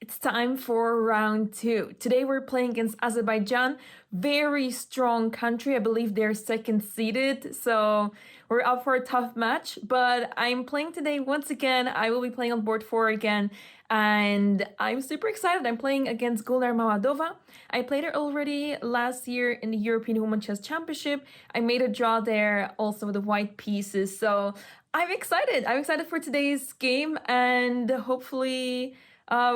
It's time for round two. Today we're playing against Azerbaijan. Very strong country. I believe they're second seeded. So we're up for a tough match. But I'm playing today once again. I will be playing on board 4 again. And I'm super excited. I'm playing against Gulnar Mammadova. I played her already last year in the European Women's Chess Championship. I made a draw there also with the white pieces. So I'm excited. I'm excited for today's game. And hopefully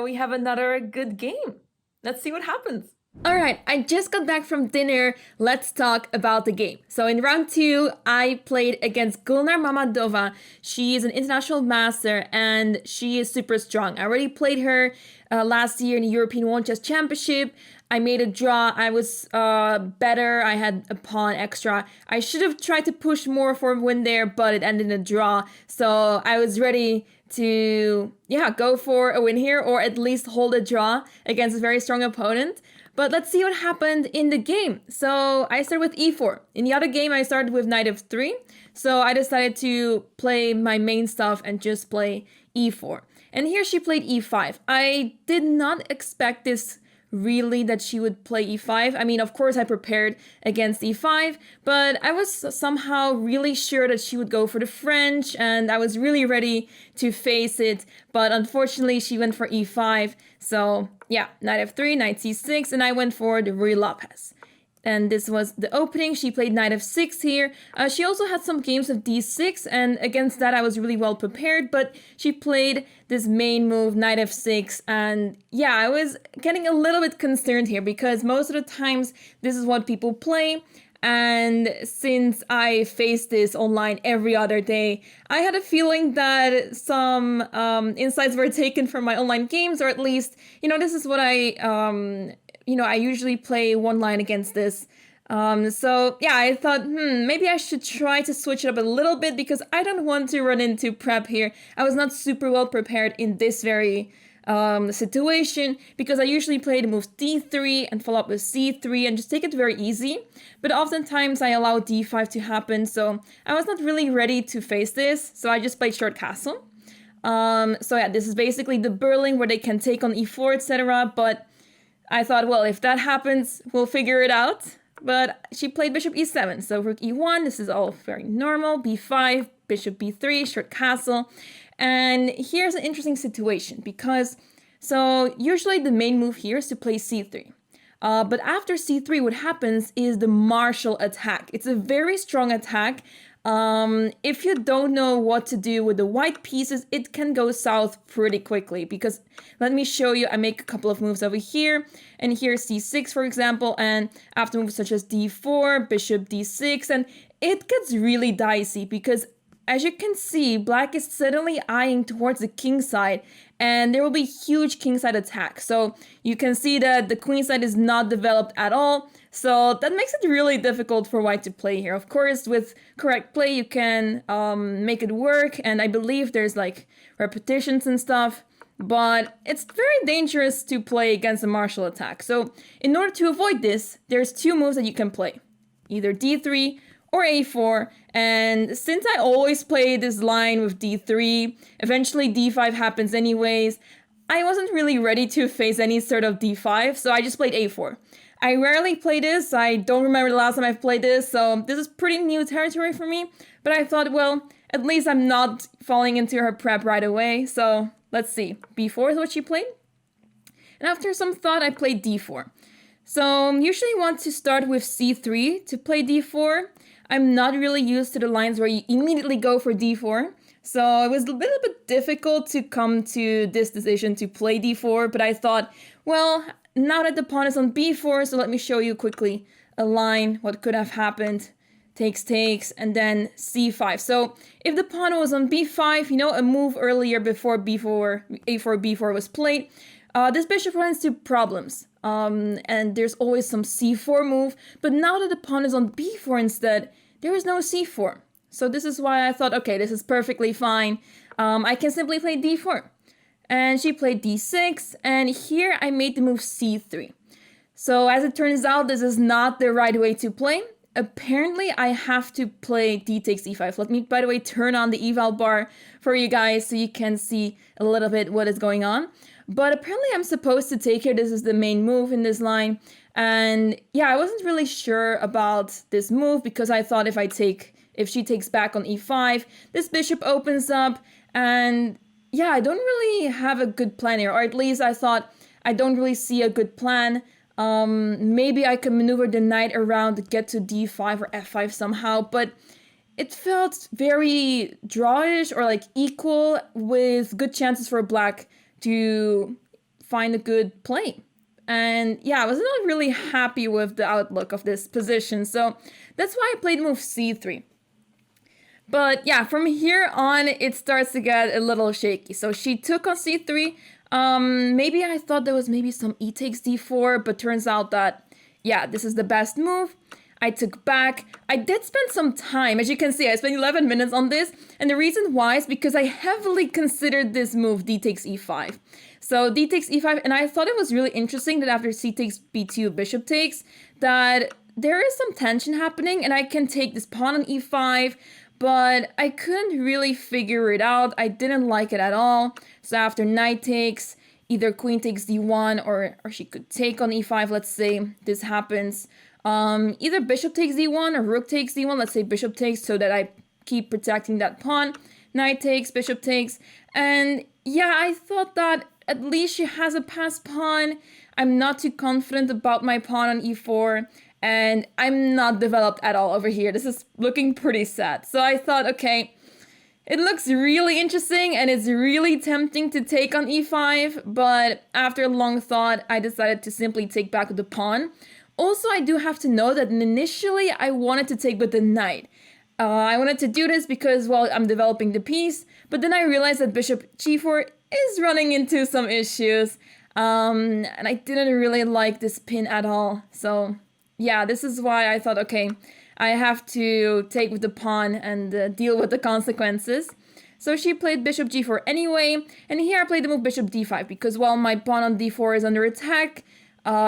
we have another good game. Let's see what happens. Alright, I just got back from dinner. Let's talk about the game. So in round 2, I played against Gulnar Mammadova. She is an international master and she is super strong. I already played her last year in the European Women's Chess Championship. I made a draw. I was better. I had a pawn extra. I should have tried to push more for a win there, but it ended in a draw. So I was ready to, go for a win here or at least hold a draw against a very strong opponent. But let's see what happened in the game. So I started with e4. In the other game, I started with knight f3. So I decided to play my main stuff and just play e4. And here she played e5. I did not expect this really that she would play e5. I mean, of course, I prepared against e5, but I was somehow really sure that she would go for the French, and I was really ready to face it. But unfortunately, she went for e5. So yeah, knight f3, knight c6, and I went for the Ruy Lopez. And this was the opening. She played knight f6 here. She also had some games of d6, and against that I was really well prepared, but she played this main move, knight f6, and yeah, I was getting a little bit concerned here because most of the times this is what people play. And since I face this online every other day, I had a feeling that some insights were taken from my online games, or at least, this is what I usually play one line against this. So yeah, I thought, maybe I should try to switch it up a little bit because I don't want to run into prep here. I was not super well prepared in this very situation because I usually play the move d3 and follow up with c3 and just take it very easy. But oftentimes I allow d5 to happen, so I was not really ready to face this. So I just played short castle. So yeah, this is basically the Berlin where they can take on e4, etc. But I thought, well, if that happens, we'll figure it out. But she played bishop e7, so rook e1, this is all very normal, b5, bishop b3, short castle. And here's an interesting situation because, so usually the main move here is to play c3. But after c3, what happens is the Marshall attack. It's a very strong attack. If you don't know what to do with the white pieces, it can go south pretty quickly because let me show you. I make a couple of moves over here and here's c6, for example, and after moves such as d4, bishop d6, and it gets really dicey because as you can see, black is suddenly eyeing towards the king side and there will be huge king side attack. So you can see that the queen side is not developed at all. So that makes it really difficult for white to play here. Of course, with correct play, you can make it work. And I believe there's like repetitions and stuff. But it's very dangerous to play against a Marshall attack. So in order to avoid this, there's two moves that you can play. Either d3 or a4, and since I always play this line with d3, eventually d5 happens anyways, I wasn't really ready to face any sort of d5, so I just played a4. I rarely play this, I don't remember the last time I've played this, so this is pretty new territory for me, but I thought, well, at least I'm not falling into her prep right away, so let's see. b4 is what she played, and after some thought, I played d4. So usually you want to start with c3 to play d4. I'm not really used to the lines where you immediately go for d4. So it was a little bit difficult to come to this decision to play d4. But I thought, well, now that the pawn is on b4, so let me show you quickly a line, what could have happened. Takes, and then c5. So if the pawn was on b5, a move earlier before a4, b4 was played, this bishop runs into problems. And there's always some c4 move. But now that the pawn is on b4 instead, there is no c4. So this is why I thought, okay, this is perfectly fine. I can simply play d4. And she played d6. And here I made the move c3. So as it turns out, this is not the right way to play. Apparently, I have to play d takes e5. Let me, by the way, turn on the eval bar for you guys so you can see a little bit what is going on. But apparently I'm supposed to take here. This is the main move in this line. And yeah, I wasn't really sure about this move because I thought if she takes back on e5, this bishop opens up. And yeah, I don't really have a good plan here. Or at least I thought I don't really see a good plan. Maybe I can maneuver the knight around to get to d5 or f5 somehow. But it felt very drawish or like equal with good chances for black to find a good play. And yeah, I was not really happy with the outlook of this position. So that's why I played move c3. But yeah, from here on, it starts to get a little shaky. So she took on c3. Maybe I thought there was maybe some e takes d4, but turns out that, yeah, this is the best move. I took back. I did spend some time. As you can see, I spent 11 minutes on this. And the reason why is because I heavily considered this move, d takes e5. So d takes e5, and I thought it was really interesting that after c takes b2, bishop takes, that there is some tension happening, and I can take this pawn on e5, but I couldn't really figure it out. I didn't like it at all. So after knight takes, either queen takes d1, or she could take on e5, let's say this happens. Either bishop takes d1 or rook takes d1. Let's say bishop takes so that I keep protecting that pawn. Knight takes, bishop takes. And yeah, I thought that at least she has a passed pawn. I'm not too confident about my pawn on e4. And I'm not developed at all over here. This is looking pretty sad. So I thought, okay, it looks really interesting and it's really tempting to take on e5. But after a long thought, I decided to simply take back with the pawn. Also, I do have to know that initially I wanted to take with the knight. I wanted to do this because, well, I'm developing the piece, but then I realized that bishop g4 is running into some issues, and I didn't really like this pin at all. So yeah, this is why I thought, okay, I have to take with the pawn and deal with the consequences. So she played bishop g4 anyway, and here I played the move bishop d5 because, well, my pawn on d4 is under attack.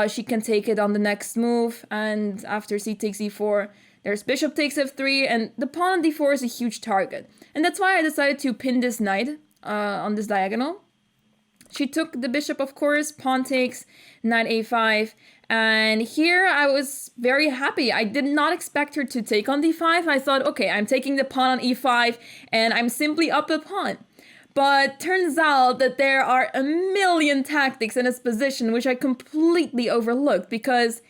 She can take it on the next move, and after c takes e4, there's bishop takes f3, and the pawn on d4 is a huge target. And that's why I decided to pin this knight on this diagonal. She took the bishop, of course, pawn takes, knight a5, and here I was very happy. I did not expect her to take on d5. I thought, okay, I'm taking the pawn on e5, and I'm simply up the pawn. But turns out that there are a million tactics in this position which I completely overlooked because,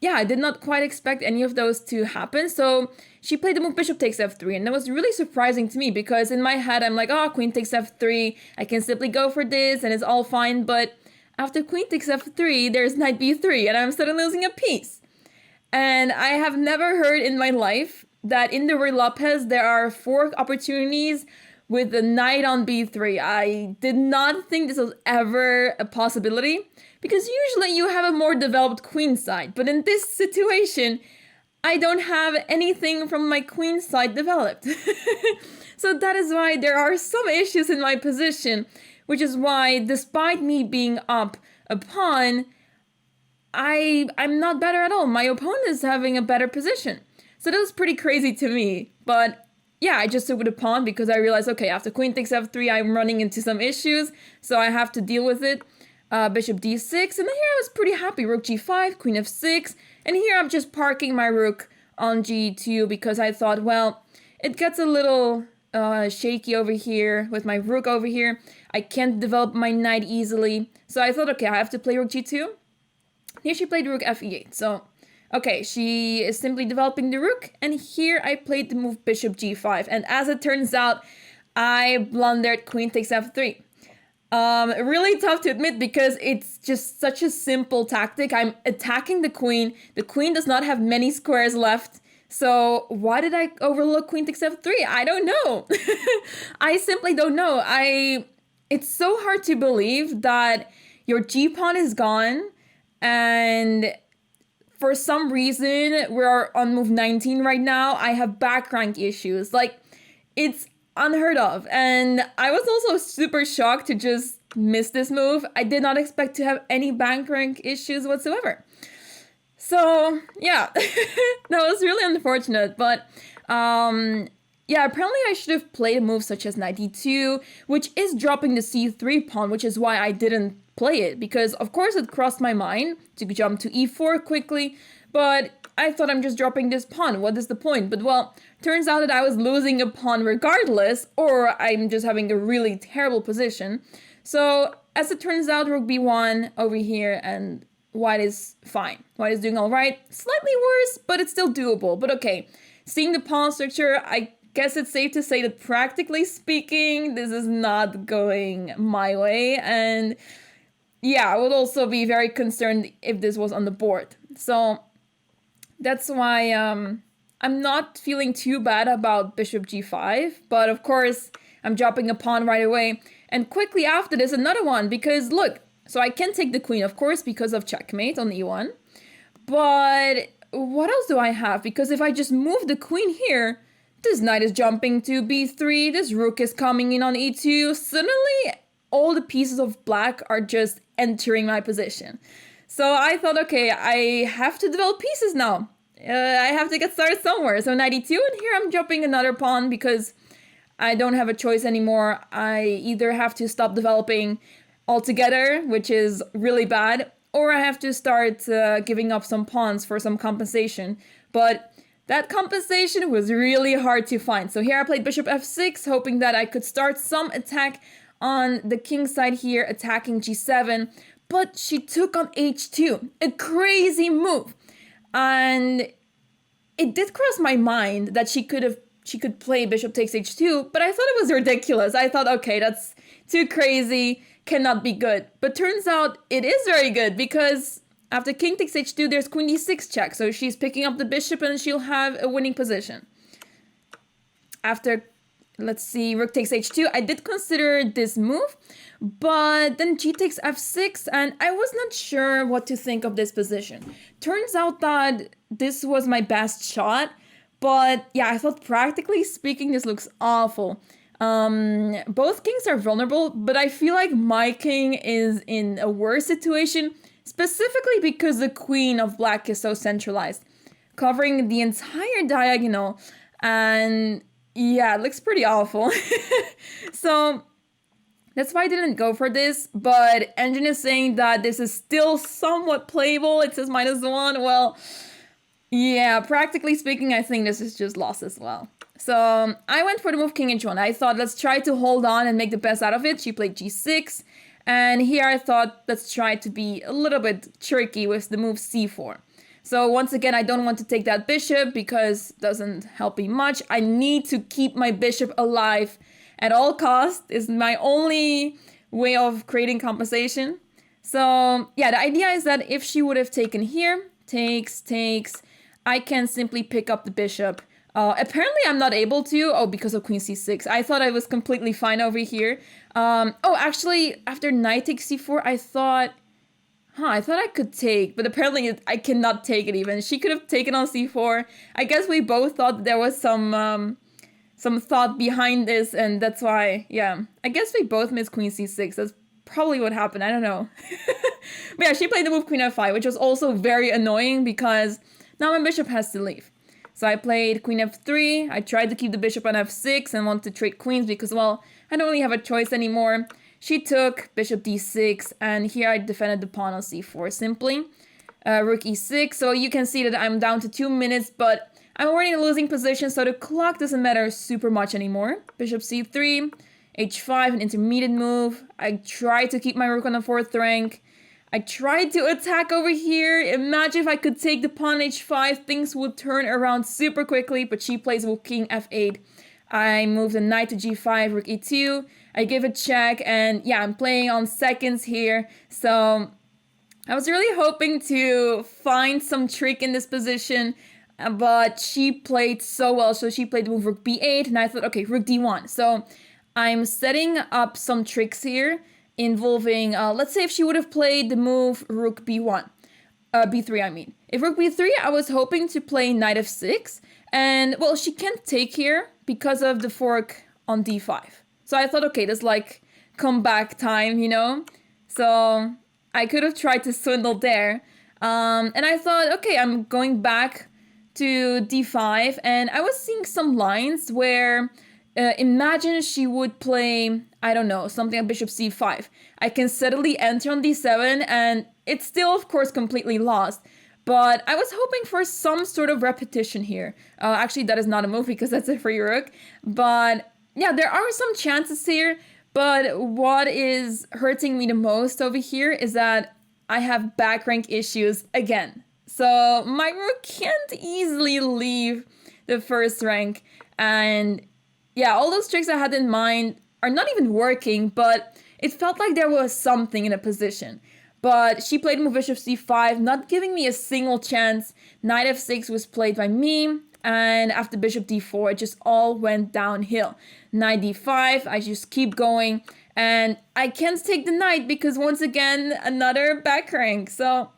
yeah, I did not quite expect any of those to happen. So she played the move bishop takes f3, and that was really surprising to me because in my head I'm like, oh, queen takes f3, I can simply go for this and it's all fine. But after queen takes f3, there's knight b3 and I'm suddenly losing a piece. And I have never heard in my life that in the Ruy Lopez there are 4 opportunities with the knight on b3. I did not think this was ever a possibility because usually you have a more developed queen side. But in this situation, I don't have anything from my queen side developed. So that is why there are some issues in my position, which is why despite me being up a pawn, I'm not better at all. My opponent is having a better position. So that was pretty crazy to me. But yeah, I just took with a pawn because I realized, okay, after queen takes f3, I'm running into some issues, so I have to deal with it. Bishop d6, and then here I was pretty happy. Rook g5, queen f6, and here I'm just parking my rook on g2 because I thought, well, it gets a little shaky over here with my rook over here. I can't develop my knight easily, so I thought, okay, I have to play rook g2. Here she played rook f8, so okay, she is simply developing the rook, and here I played the move bishop g5, and as it turns out, I blundered queen takes f3. Really tough to admit because it's just such a simple tactic. I'm attacking the queen does not have many squares left, so why did I overlook queen takes f3? I don't know. I simply don't know. It's so hard to believe that your g-pawn is gone, and for some reason, we're on move 19 right now. I have back rank issues. Like, it's unheard of. And I was also super shocked to just miss this move. I did not expect to have any back rank issues whatsoever. So, yeah, that was really unfortunate. But, yeah, apparently I should have played a move such as knight d2, which is dropping the c3 pawn, which is why I didn't play it, because of course it crossed my mind to jump to e4 quickly, but I thought I'm just dropping this pawn. What is the point? But well, turns out that I was losing a pawn regardless, or I'm just having a really terrible position. So as it turns out, rook b1 over here, and white is fine. White is doing all right. Slightly worse, but it's still doable. But okay, seeing the pawn structure, I guess it's safe to say that practically speaking, this is not going my way. And yeah, I would also be very concerned if this was on the board. So that's why I'm not feeling too bad about bishop g5. But of course, I'm dropping a pawn right away. And quickly after this, another one, because look, so I can take the queen, of course, because of checkmate on e1. But what else do I have? Because if I just move the queen here, this knight is jumping to b3, this rook is coming in on e2. Suddenly, all the pieces of black are just entering my position. So I thought, okay, I have to develop pieces now. I have to get started somewhere. So knight e2, and here I'm jumping another pawn because I don't have a choice anymore. I either have to stop developing altogether, which is really bad, or I have to start giving up some pawns for some compensation. But that compensation was really hard to find. So here I played bishop f6, hoping that I could start some attack on the king side here, attacking g7. But she took on h2, a crazy move. And it did cross my mind that she could play bishop takes h2, but I thought it was ridiculous. I thought, okay, that's too crazy, cannot be good. But turns out it is very good, because after king takes h2, there's queen d6 check. So she's picking up the bishop and she'll have a winning position. After, let's see, rook takes h2, I did consider this move, but then g takes f6, and I was not sure what to think of this position. Turns out that this was my best shot, but yeah, I thought practically speaking, this looks awful. Both kings are vulnerable, but I feel like my king is in a worse situation, specifically because the queen of black is so centralized, covering the entire diagonal, and yeah, it looks pretty awful. So that's why I didn't go for this, but Engine is saying that this is still somewhat playable. It says -1. Well, yeah, practically speaking, I think this is just lost as well. So I went for the move king h1. I thought, let's try to hold on and make the best out of it. She played g6. And here I thought, let's try to be a little bit tricky with the move c4. So once again, I don't want to take that bishop because it doesn't help me much. I need to keep my bishop alive at all costs. Is my only way of creating compensation. So yeah, the idea is that if she would have taken here, takes, I can simply pick up the bishop. Apparently I'm not able to. Oh, because of queen c6. I thought I was completely fine over here. Oh, actually, after knight takes c4, I thought I could take, but apparently I cannot take it even. She could have taken on c4. I guess we both thought there was some thought behind this, and that's why, yeah. I guess we both missed queen c6. That's probably what happened. I don't know. But yeah, she played the move queen f5, which was also very annoying because now my bishop has to leave. So I played queen f3. I tried to keep the bishop on f6 and want to trade queens because, well, I don't really have a choice anymore. She took bishop d6, and here I defended the pawn on c4 simply. Rook e6, so you can see that I'm down to 2 minutes, but I'm already in a losing position, so the clock doesn't matter super much anymore. Bishop c3, h5, an intermediate move. I tried to keep my rook on the 4th rank. I tried to attack over here. Imagine if I could take the pawn h5, things would turn around super quickly, but she plays with king f8. I move the knight to g5, rook e2. I give a check, and yeah, I'm playing on seconds here. So I was really hoping to find some trick in this position, but she played so well. So she played the move rook b8, and I thought, okay, rook d1. So I'm setting up some tricks here involving, let's say if she would have played the move rook b1, b3 I mean. If rook b3, I was hoping to play knight f6, and well, she can't take here because of the fork on d5. So I thought, okay, that's like comeback time, you know? So I could have tried to swindle there. And I thought, okay, I'm going back to d5, and I was seeing some lines where imagine she would play, I don't know, something like bishop c5. I can steadily enter on d7, and it's still, of course, completely lost. But I was hoping for some sort of repetition here. Actually, that is not a move because that's a free rook. But yeah, there are some chances here. But what is hurting me the most over here is that I have back rank issues again. So my rook can't easily leave the first rank. And yeah, all those tricks I had in mind are not even working, but it felt like there was something in a position. But she played move bishop c5, not giving me a single chance. Knight f6 was played by me, and after bishop d4, it just all went downhill. Knight d5, I just keep going, and I can't take the knight because once again, another back rank. So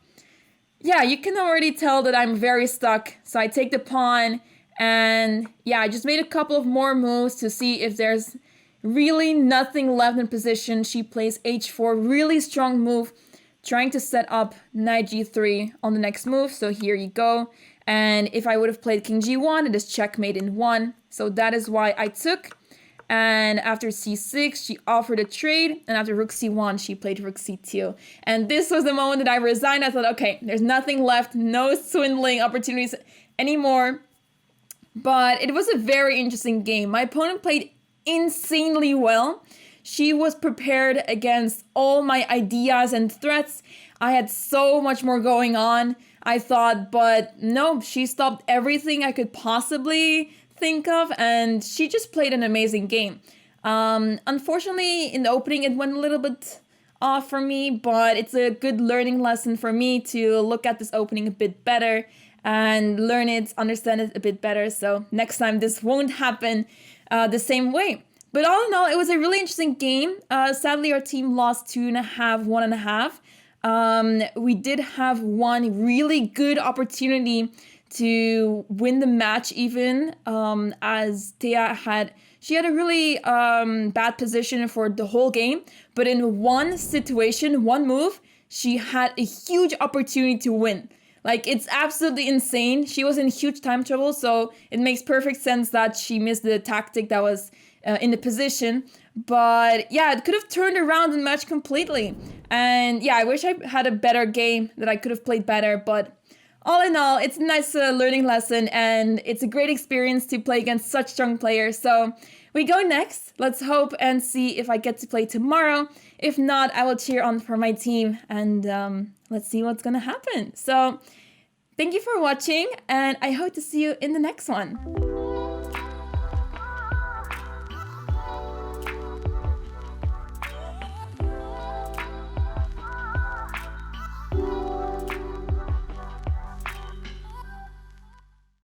yeah, you can already tell that I'm very stuck. So I take the pawn, and yeah, I just made a couple of more moves to see if there's really nothing left in position. She plays h4, really strong move, trying to set up knight g3 on the next move. So here you go. And if I would have played king g1, it is checkmate in 1. So that is why I took. And after c6, she offered a trade. And after rook c1, she played rook c2. And this was the moment that I resigned. I thought, okay, there's nothing left. No swindling opportunities anymore. But it was a very interesting game. My opponent played insanely well. She was prepared against all my ideas and threats. I had so much more going on, I thought, but no, she stopped everything I could possibly think of, and she just played an amazing game. Unfortunately, in the opening, it went a little bit off for me, but it's a good learning lesson for me to look at this opening a bit better and learn it, understand it a bit better. So next time this won't happen the same way. But all in all, it was a really interesting game. Sadly, our team lost 2.5, 1.5. We did have one really good opportunity to win the match even, as Thea had a really bad position for the whole game. But in one situation, one move, she had a huge opportunity to win. Like, it's absolutely insane. She was in huge time trouble, so it makes perfect sense that she missed the tactic that was in the position. But yeah, it could have turned around the match completely. And yeah, I wish I had a better game, that I could have played better. But all in all, it's a nice learning lesson, and it's a great experience to play against such strong players. So we go next. Let's hope and see if I get to play tomorrow. If not, I will cheer on for my team, and let's see what's gonna happen. So thank you for watching, and I hope to see you in the next one.